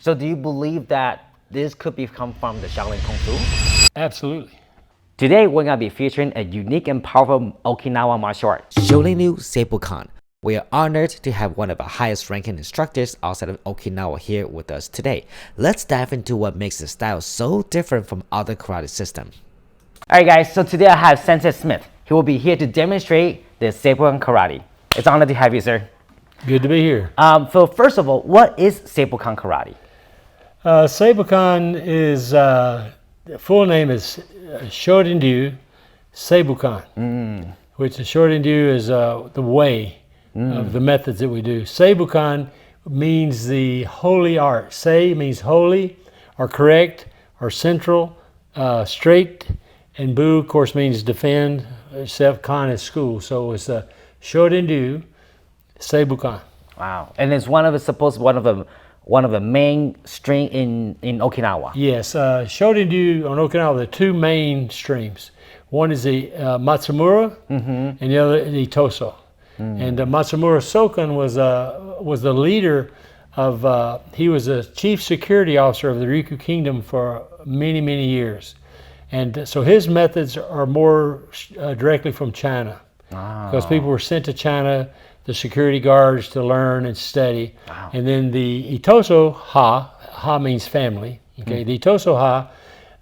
So do you believe that this could come from the Shaolin Kung Fu? Absolutely. Today, we're going to be featuring a unique and powerful Okinawa martial art, Shorin-Ryu Seibukan. We are honored to have one of the highest ranking instructors outside of Okinawa here with us today. Let's dive into what makes the style so different from other karate systems. Alright guys, so today I have Sensei Smith. He will be here to demonstrate the Seibukan karate. It's an honor to have you, sir. Good to be here. So first of all, what is Seibukan karate? Seibukan is, the full name is Shorin-Ryu Seibukan, which the Shorin-Ryu is the way of the methods that we do. Seibukan means the holy art. Sei means holy, or correct, or central, straight, and Bu, of course, means defend. Kan is school, so it's a Shorin-Ryu Seibukan. Wow, and it's one of the main string in Okinawa. Yes, Shorin-Ryu on Okinawa, there are two main streams. One is the Matsumura, and the other the Itoso. And Matsumura Sokan was the leader of. He was a chief security officer of the Ryukyu Kingdom for many, many years, and so his methods are more directly from China, because people were sent to China, the security guards, to learn and study. Wow. And then the Itoso Ha means family. Okay, the Itoso Ha,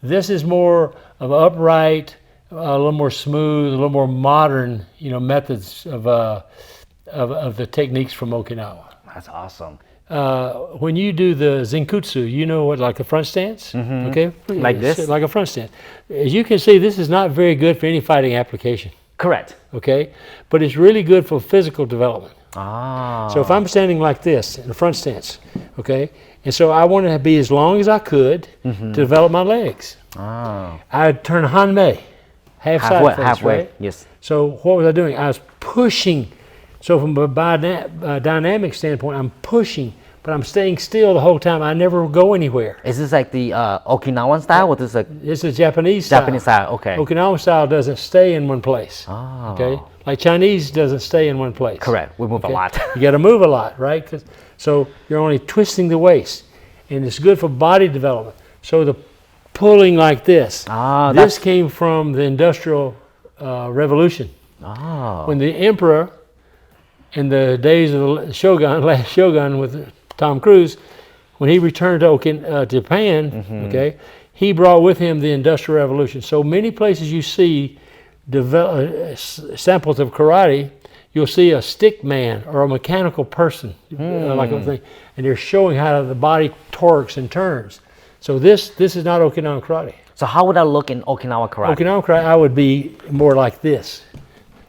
this is more of upright, a little more smooth, a little more modern, methods of the techniques from Okinawa. That's awesome. When you do the Zenkutsu, what, like a front stance? Okay, like this? Like a front stance. As you can see, this is not very good for any fighting application. Correct. Okay, but it's really good for physical development. So if I'm standing like this in a front stance, okay, and so I wanted to be as long as I could to develop my legs. I'd turn Hanmei, halfway, right? Yes. So what was I doing? I was pushing. So from a dynamic standpoint, I'm pushing, but I'm staying still the whole time. I never go anywhere. Is this like the Okinawan style, or this is It's a Japanese style. Japanese style? Okay. Okinawan style doesn't stay in one place. Okay, like Chinese doesn't stay in one place. Correct. We move a lot. You got to move a lot, right? So you're only twisting the waist, and it's good for body development. So the pulling like this. This came from the Industrial Revolution. When the emperor, in the days of the Shogun, last Shogun with Tom Cruise, when he returned to Japan, okay, he brought with him the Industrial Revolution. So many places you see samples of karate, you'll see a stick man or a mechanical person, like a thing, and they're showing how the body torques and turns. So this is not Okinawan karate. So how would I look in Okinawa karate? Okinawan karate, I would be more like this.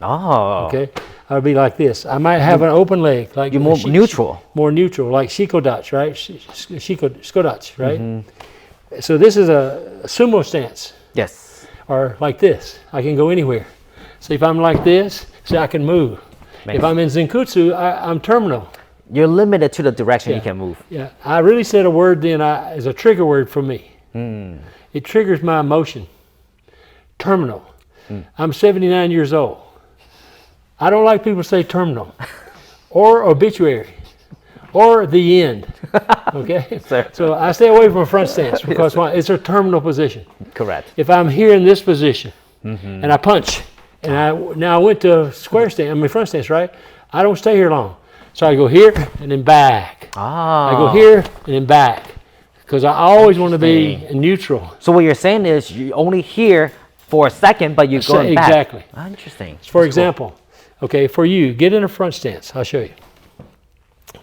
Okay. I would be like this. I might have an open leg, like you're more neutral. More neutral, like shikodachi, right? Shikodachi, right? So this is a sumo stance. Yes. Or like this. I can go anywhere. See, if I'm like this, I can move. If I'm in Zenkutsu, I'm terminal. You're limited to the direction you can move. Yeah. I really said a word then as a trigger word for me. It triggers my emotion. Terminal. I'm 79 years old. I don't like people say terminal, or obituary, or the end. Okay, so I stay away from a front stance because it's a terminal position. Correct. If I'm here in this position and I punch, and now I went to square stance, front stance, right? I don't stay here long, so I go here and then back. I go here and then back, because I always want to be neutral. So what you're saying is you're only here for a second, but you're going back. Exactly. Interesting. For example. Okay, for you, get in a front stance. I'll show you.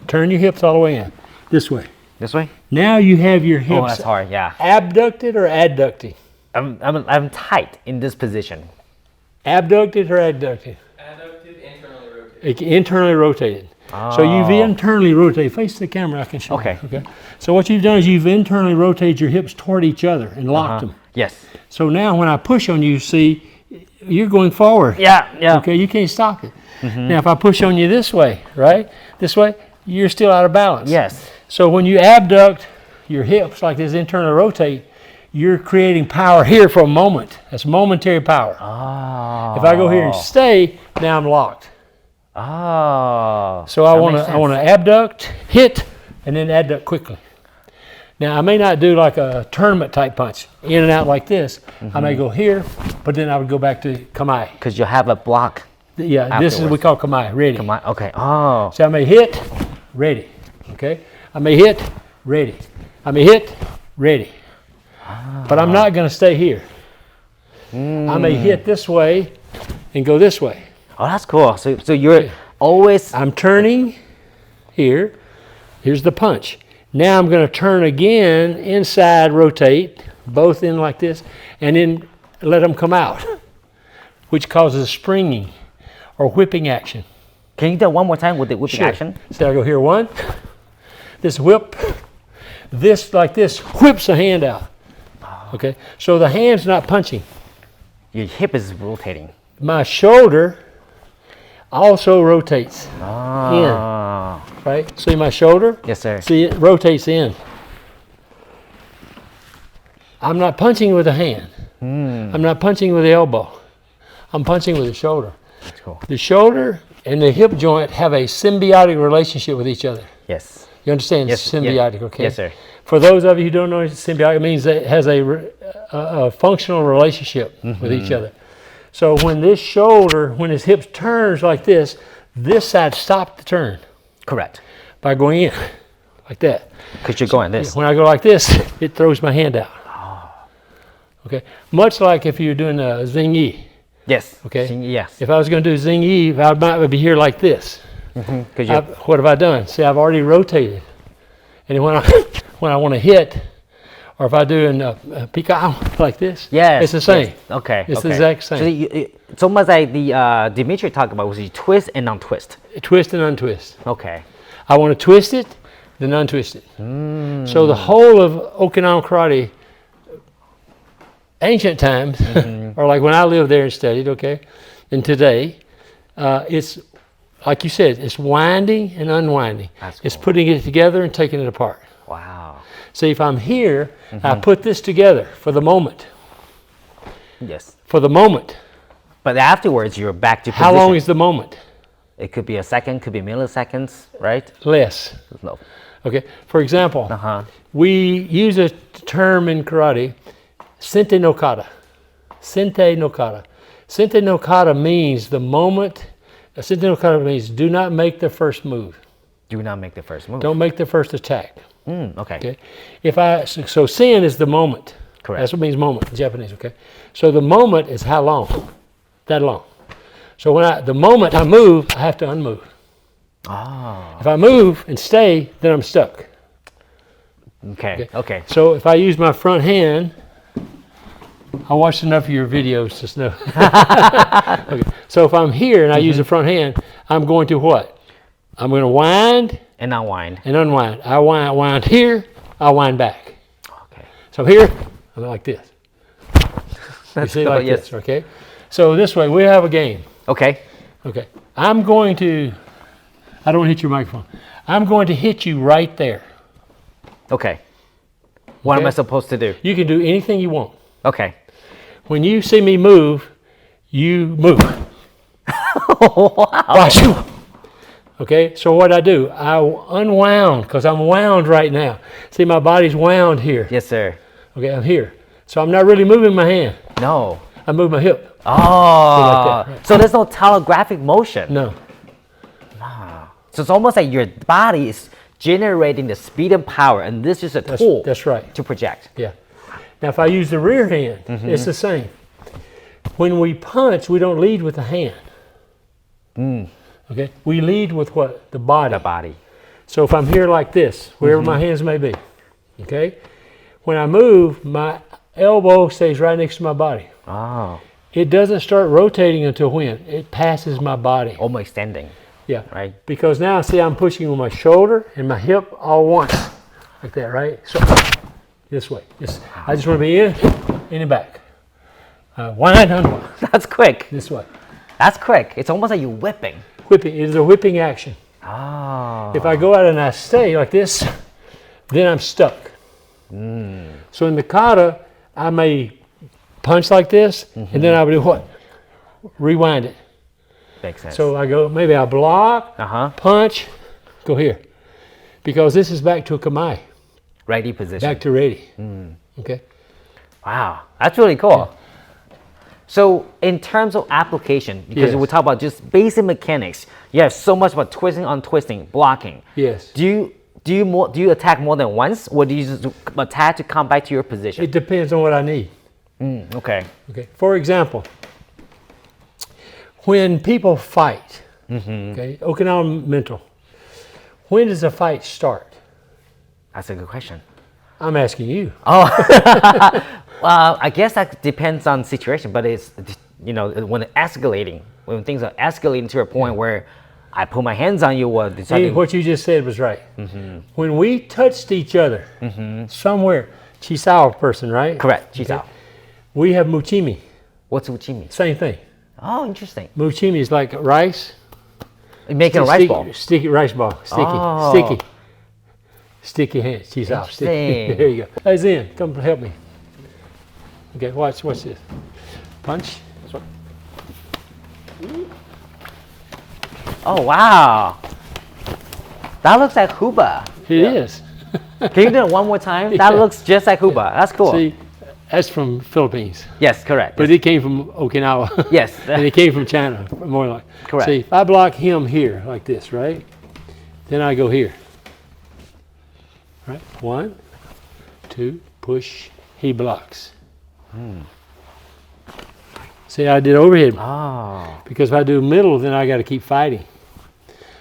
Turn your hips all the way in. This way. This way? Now you have your hips. Oh, that's hard, yeah. Abducted or adducted? I'm tight in this position. Abducted or adducted? Adducted, internally rotated. Internally rotated. So you've internally rotated. Face the camera, I can show you. Okay. So what you've done is you've internally rotated your hips toward each other and locked them. Yes. So now when I push on you, see, you're going forward. Yeah. Okay, you can't stop it. Now, if I push on you this way, right? This way, you're still out of balance. Yes. So when you abduct your hips like this, internally rotate, you're creating power here for a moment. That's momentary power. If I go here and stay, now I'm locked. So I want to abduct, hit, and then adduct quickly. Now, I may not do like a tournament type punch, in and out like this. I may go here, but then I would go back to kamae. Because you have a block. Yeah, this is what we call kamae, ready. Kamae, okay. Oh. So I may hit, ready. Okay? I may hit, ready. I may hit, ready. But I'm not going to stay here. I may hit this way and go this way. Oh, that's cool. So you're always... I'm turning here. Here's the punch. Now I'm going to turn again, inside, rotate, both in like this, and then let them come out, which causes springing or whipping action. Can you do it one more time with the whipping action? So I go here, one, this whip, this like this, whips the hand out. Okay, so the hand's not punching. Your hip is rotating. My shoulder also rotates in, right? See my shoulder? Yes, sir. See, it rotates in. I'm not punching with the hand. I'm not punching with the elbow. I'm punching with the shoulder. That's cool. The shoulder and the hip joint have a symbiotic relationship with each other. Yes. You understand? Yes. Symbiotic, okay? Yes, sir. For those of you who don't know, symbiotic means that it has a functional relationship with each other. So when this shoulder, when his hips turns like this side stops the turn. Correct. By going in, like that. Because you're going this. When I go like this, it throws my hand out. Okay, much like if you're doing a Xing Yi. Yes. Okay. Yes. If I was going to do Xing Yi, I might be here like this. What have I done? See, I've already rotated. And when I want to hit, or if I do in a pika like this, it's the same. Yes. Okay. It's the exact same. So it's almost like the Dimitri talked about was you twist and untwist. Twist and untwist. Okay. I want to twist it, then untwist it. So the whole of Okinawan karate, ancient times, or like when I lived there and studied, okay, and today, it's like you said, it's winding and unwinding. That's It's cool. putting it together and taking it apart. Wow. See, if I'm here, I put this together for the moment. Yes. For the moment. But afterwards, you're back to position. How long is the moment? It could be a second, could be milliseconds, right? Less. No. Okay. For example, Uh-huh. we use a term in karate, sente no kata. Sente no kata. Sente no kata means the moment. Sente no kata means do not make the first move. Do not make the first move. Don't make the first attack. Okay. Okay. So sen is the moment. Correct. That's what means moment in Japanese. Okay. So the moment is how long? That long. So when the moment I move, I have to unmove. Ah. If I move and stay, then I'm stuck. Okay. Okay. So if I use my front hand, I watched enough of your videos to know. Okay. So if I'm here and I use the front hand, I'm going to what? I'm going to wind And unwind. and unwind. I wind here, I wind back. Okay. So here, I'm like this. That's You see, cool, like yes. this, okay? So this way, we have a game. Okay. Okay. I'm going to, I don't want to hit your microphone. I'm going to hit you right there. Okay. What am Okay. I supposed to do? You can do anything you want. Okay. When you see me move, you move. Watch you. Okay, so what I do, I unwound, because I'm wound right now. See, my body's wound here. Yes, sir. Okay, I'm here. So I'm not really moving my hand. No. I move my hip. Oh. that, right. So there's no telegraphic motion. No. So it's almost like your body is generating the speed and power, and this is a tool That's right. to project. Yeah. Now, if I use the rear hand, it's the same. When we punch, we don't lead with the hand. Okay? We lead with what? The body. The body. So if I'm here like this, wherever my hands may be, okay? When I move, my elbow stays right next to my body. Oh. It doesn't start rotating until when? It passes my body. Almost extending. Yeah. Right. Because now, see, I'm pushing with my shoulder and my hip all once. Like that, right? So, this way. I just want to be in and back. Wind, unwind. That's quick. This way. That's quick. It's almost like you're whipping. Whipping. It is a whipping action. Oh. If I go out and I stay like this, then I'm stuck. So in the kata, I may punch like this, and then I would do what? Rewind it. Makes sense. So I go, maybe I block, Uh-huh. punch, go here. Because this is back to a kamae. Ready position. Back to ready. Okay. Wow, that's really cool. So in terms of application, because we talk about just basic mechanics, you have so much about twisting, untwisting, blocking. Yes. Do you attack more than once, or do you just attack to come back to your position? It depends on what I need. Okay. Okay. For example, when people fight, okay, Okinawa mental, when does a fight start? That's a good question. I'm asking you. Oh, I guess that depends on situation, but it's, when it's escalating, when things are escalating to a point where I put my hands on you, or See, what you just said was right. When we touched each other somewhere, Chisao person, right? Correct, Chisao. Okay. We have muchimi. What's uchimi? Same thing. Oh, interesting. Muchimi is like rice. You're making a rice ball. Sticky rice ball. Sticky hands. Chisao. Sticky. There you go. Hey, Zen, come help me. Okay, watch this. Punch. Oh, wow. That looks like Huba. It is. Can you do it one more time? That looks just like Huba. That's cool. See, that's from Philippines. Yes, correct. But it came from Okinawa. Yes. And it came from China, more like. Correct. See, if I block him here, like this, right? Then I go here. Right? 1, 2, push, he blocks. See, I did overhead. Oh. Because if I do middle, then I got to keep fighting.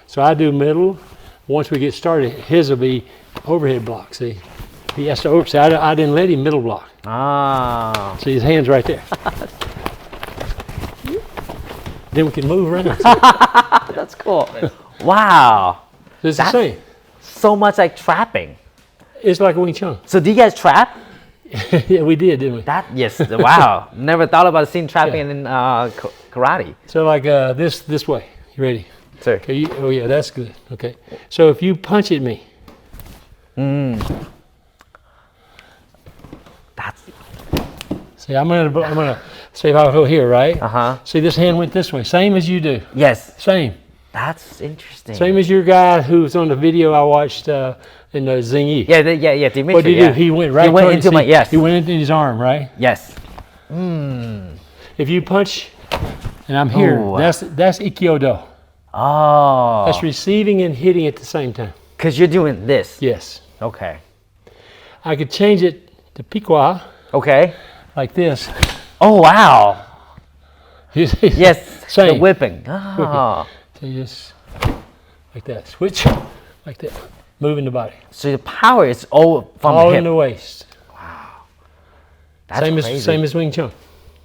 So I do middle. Once we get started, his will be overhead block. See, he has to see, I didn't let him middle block. Ah. See, his hand's right there. Then we can move around. That's cool. Wow. It's the same. So much like trapping. It's like a Wing Chun. So do you guys trap? Yeah, we did, didn't we? Yes. Wow. Never thought about seeing trapping in karate. So like this way. You ready? Sir. Okay. Oh yeah, that's good. Okay. So if you punch at me. That's. See, I'm gonna say if I go here, right? See, this hand went this way, same as you do. Yes. Same. That's interesting. Same as your guy who's on the video I watched in the Zingy. Yeah, Dimitri. What did he do? He went right. He went into my He went into his arm, right? Yes. If you punch, and I'm here, that's Ikyodo. Oh. That's receiving and hitting at the same time. Because you're doing this. Yes. Okay. I could change it to Piqua. Okay. Like this. Oh wow. Yes. Same. The whipping. Oh. So you just like that. Switch like that. Moving the body. So the power is all from all the hip. in the waist. Wow. That's crazy. Same as Wing Chun.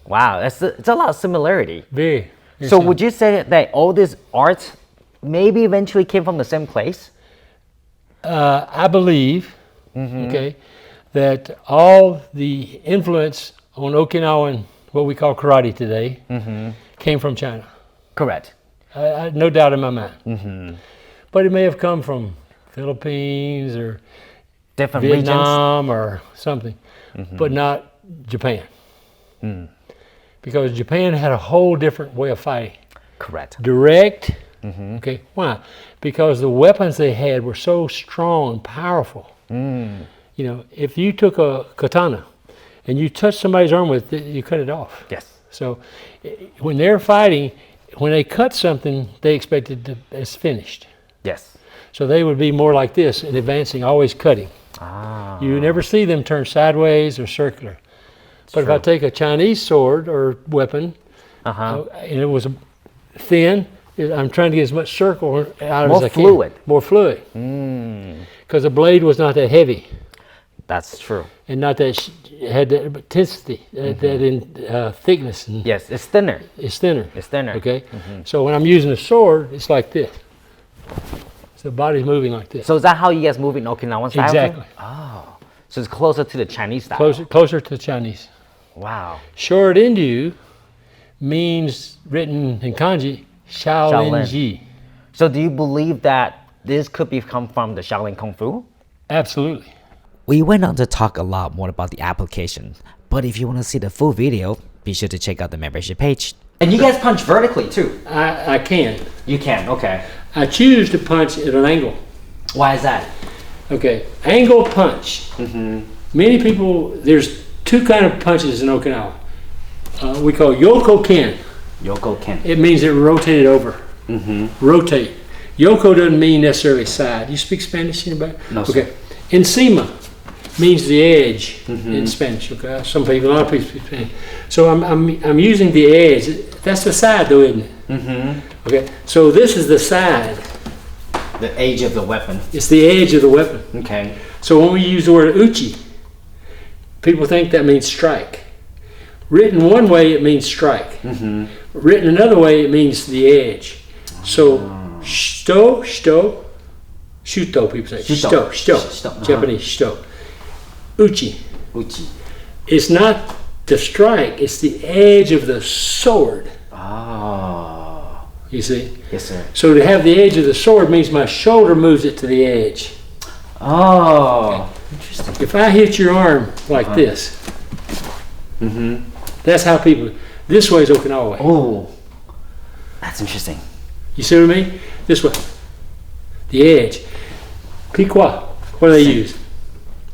Wow. It's a lot of similarity. Very So similar. would you say that all this art maybe eventually came from the same place? I believe, okay, that all the influence on Okinawan, what we call karate today, came from China. Correct. No doubt in my mind. But it may have come from Philippines or Different Vietnam or something, but not Japan. Because Japan had a whole different way of fighting. Correct. Direct. Okay. Why? Because the weapons they had were so strong and powerful. You know, if you took a katana and you touched somebody's arm with it, you cut it off. Yes. So when they're fighting, when they cut something, they expect it it's finished. Yes. So they would be more like this and advancing, always cutting. You never see them turn sideways or circular. But if I take a Chinese sword or weapon, and it was thin, I'm trying to get as much circle out as I can. More fluid. Because the blade was not that heavy. That's true. And not that had that intensity, that in thickness. And yes, it's thinner. It's thinner. It's thinner. Okay. So when I'm using a sword, it's like this. So the body's moving like this. So is that how you guys move in Okinawan style? Exactly. Oh, so it's closer to the Chinese style. Closer to the Chinese. Wow. Shorin-Ryu means, written in kanji, Shaolin-Ji. So do you believe that this could come from the Shaolin Kung Fu? Absolutely. We went on to talk a lot more about the application, but if you want to see the full video, be sure to check out the membership page. And you guys punch vertically too? I can. You can, okay. I choose to punch at an angle. Why is that? Okay, angle punch. Many people, there's two kind of punches in Okinawa. We call yoko ken. Yoko Ken. It means it rotated over. Rotate. Yoko doesn't mean necessarily side. You speak Spanish, anybody? No, okay. sir. Encima means the edge in Spanish. Okay. A lot of people speak Spanish. So I'm using the edge. That's the side, though, isn't it? Okay. So this is the side. The edge of the weapon. It's the edge of the weapon. Okay. So when we use the word uchi, people think that means strike. Written one way, it means strike. Written another way, it means the edge. So, shito, shuto, people say. Shito. Japanese, shito. Uchi. It's not the strike, it's the edge of the sword. Oh. You see? Yes, sir. So to have the edge of the sword means my shoulder moves it to the edge. Oh. Interesting. If I hit your arm like this, that's how people, this way is Okinawa way. Oh. That's interesting. You see what I mean? This way. The edge. Piqua. What do they use?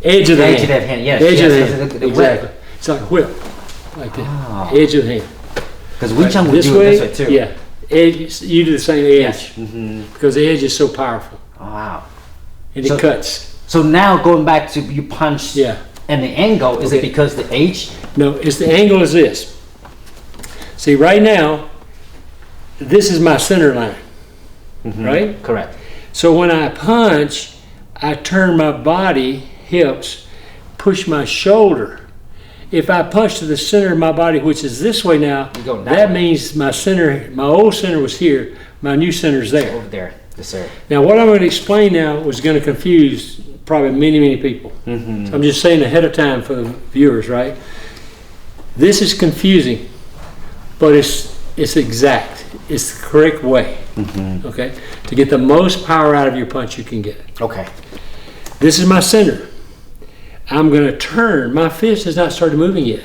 Edge of the hand. Edge of the hand, yes. Edge of the yes, hand. the Exactly. It's like whip. Like that. Oh. Edge of the hand. Because Wing Chun would This do way, it this way too. yeah. Edge, you do the same edge. Yes. Because the edge is so powerful. Oh, wow. And So- it cuts. So now going back to you punch Yeah. and the angle, is it Okay. because the edge? No, it's the angle is this. See, right now, this is my center line. Right? Correct. So when I punch, I turn my body, hips, push my shoulder. If I punch to the center of my body, which is this way now, You go that that way. means my center, my old center was here, my new center's there. Over there. Yes, sir. Now what I'm going to explain now was going to confuse probably many people. So I'm just saying ahead of time for the viewers, right? This is confusing, but it's exact. It's the correct way, okay? To get the most power out of your punch you can get. Okay. This is my center. I'm going to turn. My fist has not started moving yet.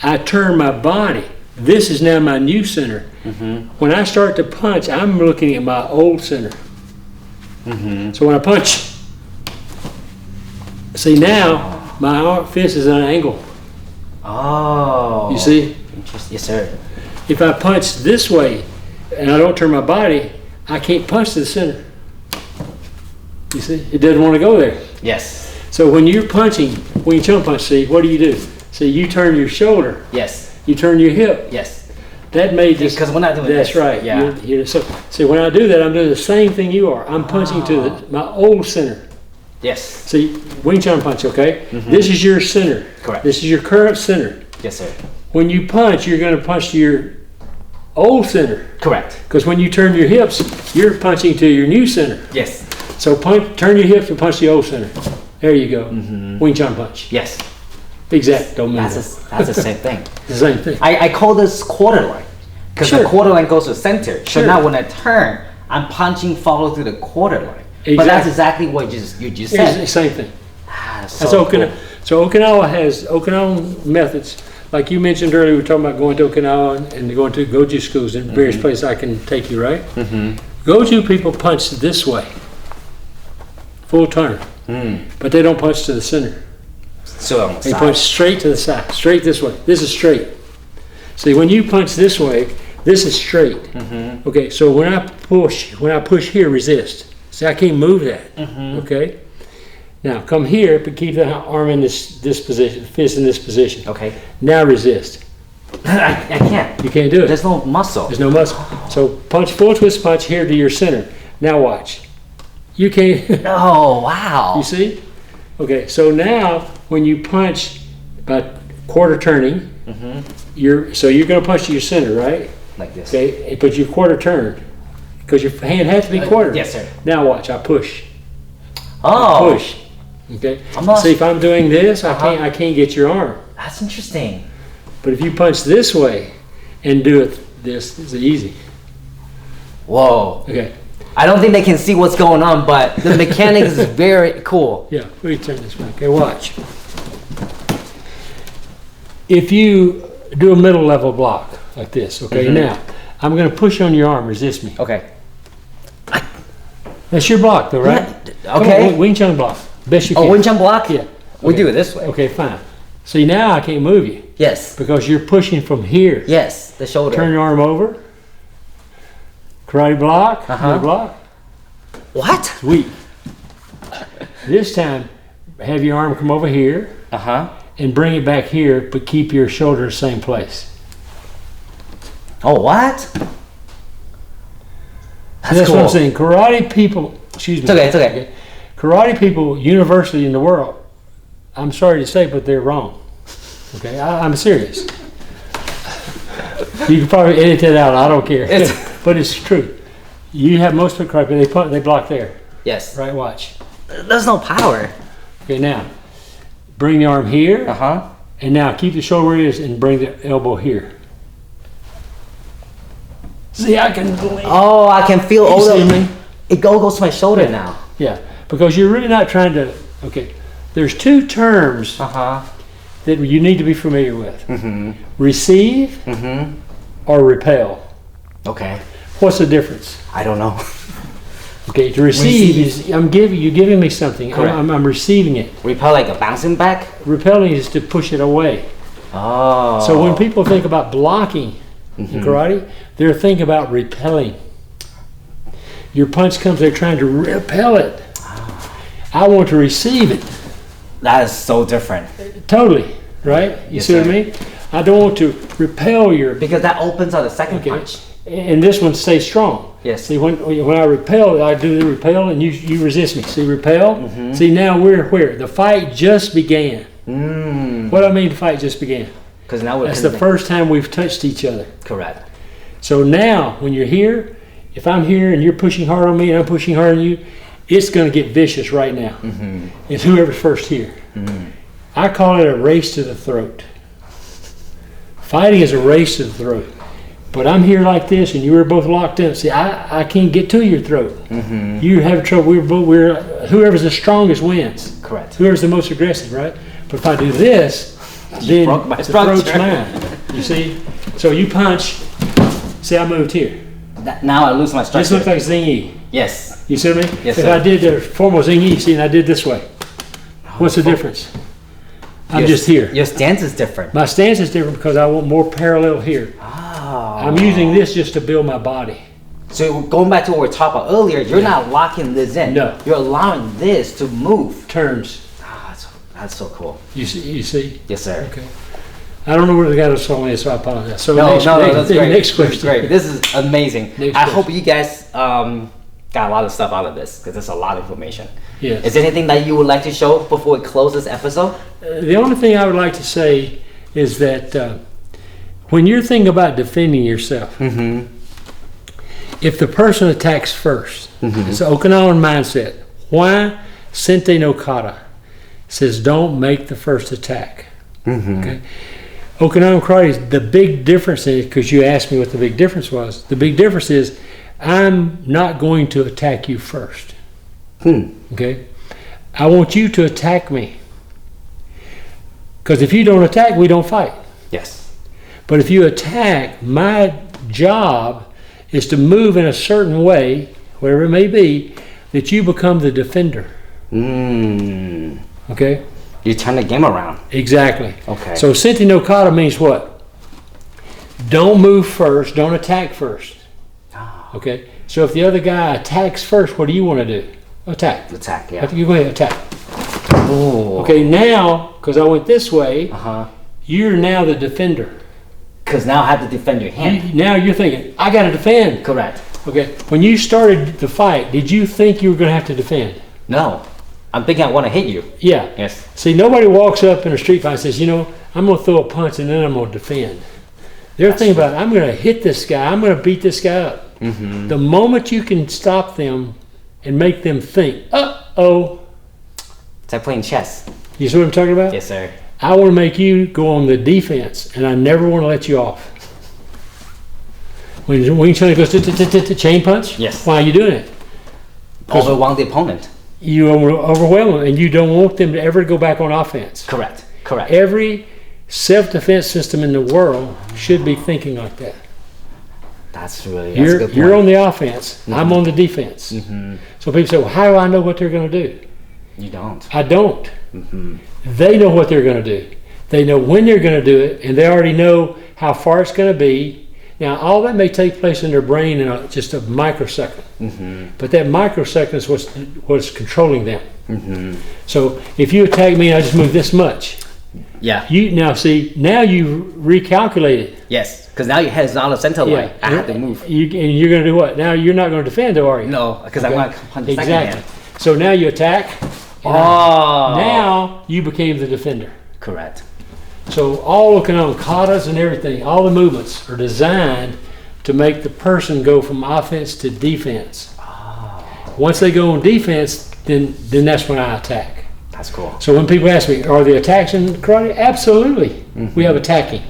I turn my body. This is now my new center. When I start to punch, I'm looking at my old center. So when I punch, see now, my fist is at an angle. Oh. You see? Interesting. Yes, sir. If I punch this way and I don't turn my body, I can't punch to the center. You see? It doesn't want to go there. Yes. So when you're punching, Wing Chun punch, see, what do? See, you turn your shoulder, Yes. you turn your hip. Yes. That made this. Because we're not doing That's this. right. Yeah. So, see, when I do that, I'm doing the same thing you are. I'm punching to my old center. Yes. See, Wing Chun punch, okay? This is your center. Correct. This is your current center. Yes, sir. When you punch, you're going to punch to your old center. Correct. Because when you turn your hips, you're punching to your new center. Yes. So turn your hips and punch the old center. There you go. Wing Chun punch. Yes. Exact. Don't move. That's the same thing. The same thing. I call this quarter line because the Sure. quarter line goes to center. So Sure. now when I turn, I'm punching follow through the quarter line. But that's exactly what you just It's said. the same thing. Ah, That's so Okinawa. cool. So Okinawa has Okinawan methods. Like you mentioned earlier, we were talking about going to Okinawa and going to Goju schools in various places I can take you, right? Goju people punch this way, full turn, but they don't punch to the center. So on the They side. punch straight to the side, straight this way. This is straight. See, when you punch this way, this is straight. Okay, so when I push here, resist. See, I can't move that. Okay. Now come here, but keep the arm in this position, fist in this position. Okay. Now resist. I can't. You can't do it. There's no muscle. There's no muscle. So punch, full twist punch here to your center. Now watch. You can't. Oh, wow. You see? Okay, so now when you punch by quarter turning, you're going to punch to your center, right? Like this. Okay, but you quarter turn because your hand has to be quartered. Yes, sir. Now watch. I push. Oh. Push. Okay. I'm not- See, if I'm doing this, I can't get your arm. That's interesting. But if you punch this way and do it this, it's easy. Whoa. Okay. I don't think they can see what's going on, but the mechanics is very cool. Yeah, let me turn this way. Okay, watch. If you do a middle level block like this, okay, now I'm going to push on your arm, resist me. Okay. That's your block though, right? Okay. Wing Chun block. Best you can. Oh, Wing Chun block? Yeah. We Okay. do it this way. Okay, fine. See, now I can't move you Yes. because you're pushing from here. Yes. The shoulder. Turn your arm over. Karate block. Uh-huh. No block. What? Weak. This time, have your arm come over here and bring it back here, but keep your shoulder in the same place. Oh, what? That's what I'm saying. Karate people, excuse me. It's okay. Karate people universally in the world, I'm sorry to say, but they're wrong. Okay, I'm serious. You can probably edit that out. I don't care. But it's true. You have most of the karate, they block there. Yes. Right, watch. There's no power. Okay, now, bring the arm here. Uh-huh. And now keep the shoulder where it is and bring the elbow here. See, I can. Oh, I can feel all see the. me? It goes to my shoulder now. Yeah, because you're really not trying to. Okay, there's two terms that you need to be familiar with: receive or repel. Okay. What's the difference? I don't know. Okay, to receive is you're giving me something. I'm receiving it. Repel like a bouncing back. Repelling is to push it away. Oh. So when people think about blocking in karate, they're thinking about repelling. Your punch comes, they're trying to repel it. I want to receive it. That is so different. Totally, right? You see what I mean? I don't want to repel your. Because that opens up the second punch. And this one stays strong. Yes. See, when I repel, I do the repel, and you resist me. See, repel. See, now we're where the fight just began. What do I mean? The fight just began. Because now we're. That's the first time we've touched each other. Correct. So now, when you're here, if I'm here and you're pushing hard on me and I'm pushing hard on you, it's going to get vicious right now. It's whoever's first here. I call it a race to the throat. Fighting is a race to the throat. But I'm here like this, and you were both locked in. See, I can't get to your throat. You have trouble. We're whoever's the strongest wins. Correct. Whoever's the most aggressive, right? But if I do this, then the throat's mine. You see? So you punch. See, I moved here. Now I lose my structure. This looks like Xing Yi. Yes. You see what I mean? Yes, if sir. I did the formal Xing Yi, see, and I did this way. What's the difference? I'm just here. Your stance is different. My stance is different because I want more parallel here. I'm using this just to build my body. So going back to what we talked about earlier, you're not locking this in. No. You're allowing this to move. Turns. That's so cool. You see? Yes, sir. Okay. I don't know where the guy was calling is, so I apologize. So No, that's great. Next question. Great. This is amazing. Next I question. hope you guys got a lot of stuff out of this because there's a lot of information. Yes. Is there anything that you would like to show before we close this episode? The only thing I would like to say is that when you're thinking about defending yourself, if the person attacks first, it's an Okinawan mindset. Why? Sensei no kata says don't make the first attack. Okay. Okinawan karate, the big difference is, because you asked me what the big difference was, the big difference is I'm not going to attack you first. Okay? I want you to attack me. Because if you don't attack, we don't fight. Yes. But if you attack, my job is to move in a certain way, whatever it may be, that you become the defender. Okay? You turn the game around. Exactly. Okay. So Sensei no kata means what? Don't move first, don't attack first. Okay? So if the other guy attacks first, what do you want to do? Attack. Attack, yeah. You go ahead, attack. Oh. Okay, now, because I went this way, you're now the defender. Because now I have to defend your hand. Now you're thinking, I got to defend. Correct. Okay, when you started the fight, did you think you were going to have to defend? No. I'm thinking I want to hit you. Yeah. Yes. See, nobody walks up in a street fight and says, you know, I'm going to throw a punch and then I'm going to defend. They're thinking about, I'm going to hit this guy, I'm going to beat this guy up. The moment you can stop them and make them think, uh-oh. It's like playing chess. You see what I'm talking about? Yes, sir. I want to make you go on the defense, and I never want to let you off. When Wing Chun goes to chain punch, yes. Why are you doing it? Overwhelm the opponent. You overwhelm them, and you don't want them to ever go back on offense. Correct. Correct. Every self-defense system in the world should be thinking like that. That's a You're good point. you're on the offense. I'm on the defense. So people say, well, how do I know what they're going to do? You don't. I don't. They know what they're going to do. They know when they're going to do it, and they already know how far it's going to be. Now, all that may take place in their brain in just a microsecond, but that microsecond is what's controlling them. So if you attack me, I just move this much. Yeah. Now you recalculated. Yes, because now your head is not on the center line. I have to move. And you're going to do what? Now you're not going to defend, though, are you? No, because I'm going to punch the second Exactly. hand. So now you attack. Now you became the defender. Correct. So all the katas and everything, all the movements are designed to make the person go from offense to defense. Once they go on defense, then that's when I attack. That's cool. So when people ask me, are there attacks in karate? Absolutely. We have attacking,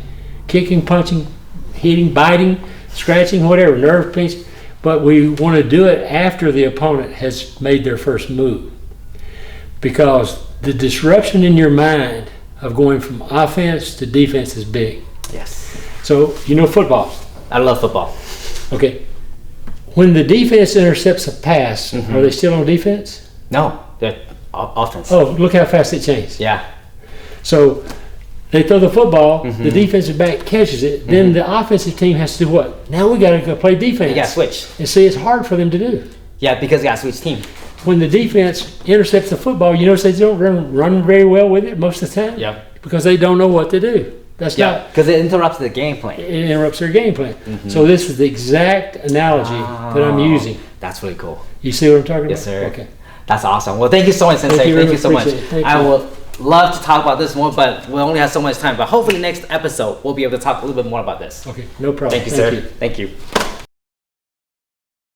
kicking, punching, hitting, biting, scratching, whatever, nerve pinch. But we want to do it after the opponent has made their first move. Because the disruption in your mind of going from offense to defense is big. Yes. So, football. I love football. Okay. When the defense intercepts a pass, are they still on defense? No, they're offense. Oh, look how fast it changed. Yeah. So they throw the football, the defensive back catches it, then the offensive team has to do what? Now we got to go play defense. You got to switch. And see, it's hard for them to do. Yeah, because you got to switch team. When the defense intercepts the football, you notice they don't run very well with it most of the time? Yeah. Because they don't know what to do. That's not. Because it interrupts the game plan. It interrupts their game plan. So this is the exact analogy that I'm using. That's really cool. You see what I'm talking about? Yes, sir. Okay. That's awesome. Well, thank you so much, Sensei. Thank you so much. I would love to talk about this more, but we only have so much time. But hopefully next episode, we'll be able to talk a little bit more about this. Okay, no problem. Thank you, sir. Thank you.